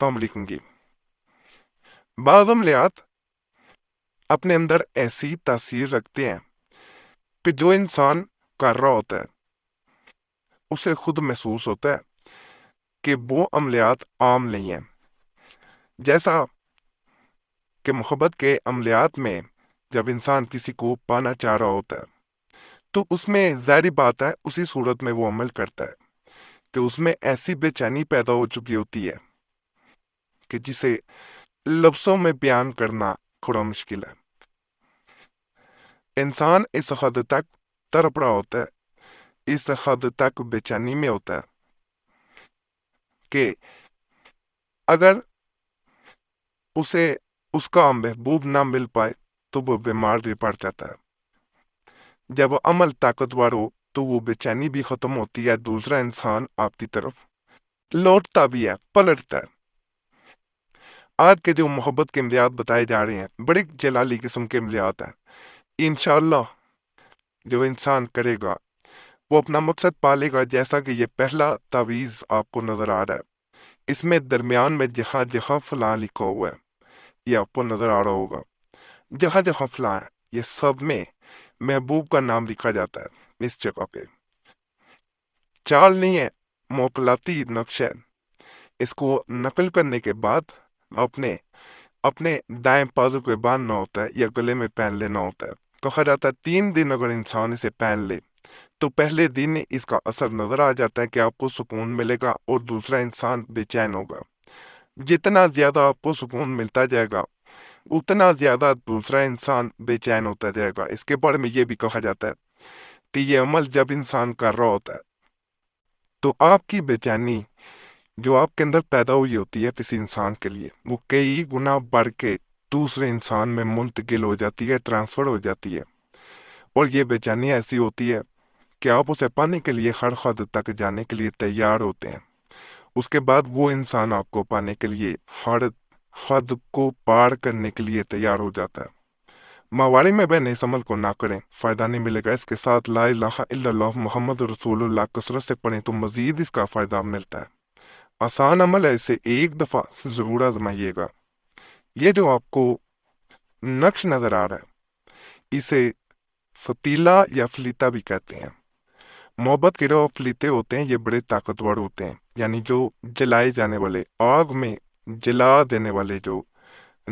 تو ہم لکھیں گے بعض عملیات اپنے اندر ایسی تاثیر رکھتے ہیں کہ جو انسان کر رہا ہوتا ہے اسے خود محسوس ہوتا ہے کہ وہ عملیات عام نہیں ہیں، جیسا کہ محبت کے عملیات میں جب انسان کسی کو پانا چاہ رہا ہوتا ہے تو اس میں ظاہری بات ہے اسی صورت میں وہ عمل کرتا ہے کہ اس میں ایسی بے چینی پیدا ہو چکی ہوتی ہے کہ جسے لفظوں میں بیان کرنا تھوڑا مشکل ہے۔ انسان اس حد تک تڑپ رہا ہوتا ہے، اس حد تک بے چینی میں ہوتا ہے کہ اگر اسے اس کا محبوب نہ مل پائے تو وہ بیمار بھی پڑ جاتا ہے۔ جب وہ عمل طاقتور ہو تو وہ بے چینی بھی ختم ہوتی ہے، دوسرا انسان آپ کی طرف لوٹتا بھی ہے، پلٹتا ہے۔ آج کے جو محبت کے عملیات بتائے جا رہے ہیں بڑی جلالی قسم کے عملیات ہیں۔ انشاءاللہ جو انسان کرے گا وہ اپنا مقصد پالے گا، جیسا کہ یہ پہلا تعویذ آپ کو نظر آ رہا ہے، اس میں درمیان میں جہاں جہاں فلاں لکھا ہوا ہے یہ آپ کو نظر آ رہا ہوگا، جہاں جہاں فلاں ہے یہ سب میں محبوب کا نام لکھا جاتا ہے۔ اس جگہ پہ چال نہیں ہے، موکلاتی نقش ہے، اس کو نقل کرنے کے بعد اپنے اپنے دائیں بازو پہ باندھنا ہوتا ہے یا گلے میں پہن لینا ہوتا ہے۔ کہا جاتا ہے 3 دن اگر انسان اسے پہن لے تو پہلے دن اس کا اثر نظر آ جاتا ہے کہ آپ کو سکون ملے گا اور دوسرا انسان بے چین ہوگا۔ جتنا زیادہ آپ کو سکون ملتا جائے گا اتنا زیادہ دوسرا انسان بے چین ہوتا جائے گا۔ اس کے بارے میں یہ بھی کہا جاتا ہے کہ یہ عمل جب انسان کر رہا ہوتا ہے تو آپ کی بے چینی جو آپ کے اندر پیدا ہوئی ہوتی ہے کسی انسان کے لیے وہ کئی گنا بڑھ کے دوسرے انسان میں منتقل ہو جاتی ہے، ٹرانسفر ہو جاتی ہے، اور یہ بے چینی ایسی ہوتی ہے کہ آپ اسے پانے کے لیے ہر حد تک جانے کے لیے تیار ہوتے ہیں۔ اس کے بعد وہ انسان آپ کو پانے کے لیے ہر حد کو پار کرنے کے لیے تیار ہو جاتا ہے۔ ماواری میں بہن اس عمل کو نہ کریں، فائدہ نہیں ملے گا۔ اس کے ساتھ لا الہ الا اللہ محمد رسول اللہ کثرت سے پڑھیں تو مزید اس کا فائدہ ملتا ہے۔ آسان عمل ہے، اسے ایک دفعہ ضرور آزمائیے گا۔ یہ جو آپ کو نقش نظر آ رہا ہے اسے فتیلہ یا فلیتا بھی کہتے ہیں۔ محبت کے جو فلیتے ہوتے ہیں یہ بڑے طاقتور ہوتے ہیں، یعنی جو جلائے جانے والے آگ میں جلا دینے والے جو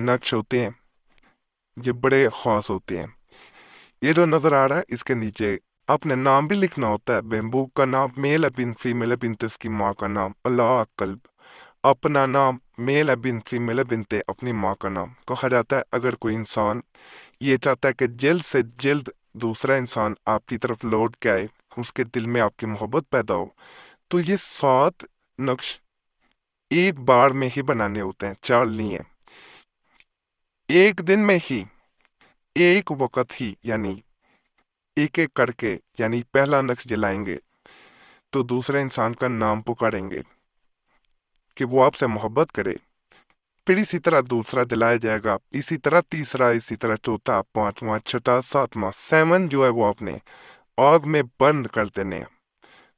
نقش ہوتے ہیں یہ بڑے خاص ہوتے ہیں۔ یہ جو نظر آ رہا ہے اس کے نیچے اپنے نام بھی لکھنا ہوتا ہے، محبوب کا نام میل ہے بن فیمیل ہے بنت اس کی ماں کا نام، اللہ قلب اپنا نام میل ہے بن فیمیل ہے بنت اپنی ماں کا نام۔ کہا جاتا ہے اگر کوئی انسان یہ چاہتا ہے کہ جلد سے جلد دوسرا انسان آپ کی طرف لوٹ کے آئے، اس کے دل میں آپ کی محبت پیدا ہو، تو یہ 7 نقش ایک بار میں ہی بنانے ہوتے ہیں، چال نہیں ہے۔ ایک دن میں ہی، ایک وقت ہی، یعنی ایک ایک کر کے، یعنی پہلا نقش جلائیں گے تو دوسرے انسان کا نام پکاریں گے کہ وہ آپ سے محبت کرے، پھر اسی طرح دوسرا جلایا جائے گا، اسی طرح تیسرا، اسی طرح چوتھا، پانچواں، چھٹا، ساتواں، 7 جو ہے وہ اپنے آگ میں بند کر دینے ہیں۔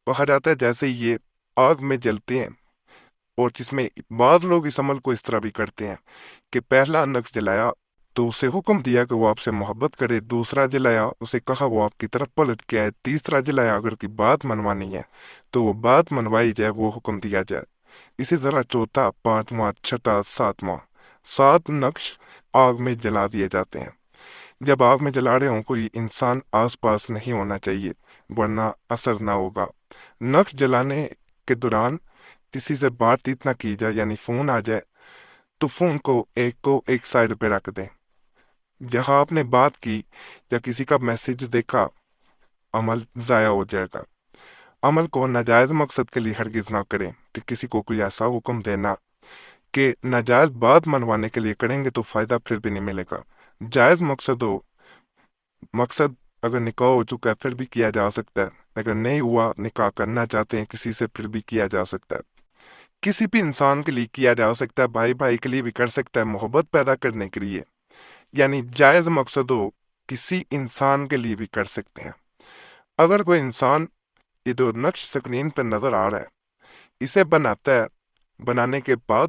کہا جاتا ہے جیسے یہ آگ میں جلتے ہیں، اور جس میں بعض لوگ اس عمل کو اس طرح بھی کرتے ہیں کہ پہلا نقش جلایا تو اسے حکم دیا کہ وہ آپ سے محبت کرے، دوسرا جلایا اسے کہا وہ آپ کی طرف پلٹ کے آئے، تیسرا جلایا اگر کی بات منوانی ہے تو وہ بات منوائی جائے، وہ حکم دیا جائے، اسی طرح چوتھا، پانچواں، چھٹا، ساتواں، 7 نقش آگ میں جلا دیے جاتے ہیں۔ جب آگ میں جلا رہے ہوں کوئی انسان آس پاس نہیں ہونا چاہیے ورنہ اثر نہ ہوگا۔ نقش جلانے کے دوران کسی سے بات چیت نہ کی جائے، یعنی فون آ جائے تو فون کو ایک سائڈ پہ رکھ دیں۔ جہاں آپ نے بات کی یا کسی کا میسج دیکھا عمل ضائع ہو جائے گا۔ عمل کو ناجائز مقصد کے لیے ہرگز نہ کریں کہ کسی کو کوئی ایسا حکم دینا کہ ناجائز بات منوانے کے لیے کریں گے تو فائدہ پھر بھی نہیں ملے گا۔ جائز مقصد ہو، مقصد اگر نکاح ہو چکا ہے پھر بھی کیا جا سکتا ہے، اگر نہیں ہوا نکاح کرنا چاہتے ہیں کسی سے پھر بھی کیا جا سکتا ہے، کسی بھی انسان کے لیے کیا جا سکتا ہے، بھائی بھائی کے لیے بھی کر سکتا ہے، محبت پیدا کرنے کے لیے، یعنی جائز مقصد ہو کسی انسان کے لیے بھی کر سکتے ہیں۔ اگر کوئی انسان یہ جو نقش سکرین پہ نظر آ رہا ہے اسے بناتا ہے، بنانے کے بعد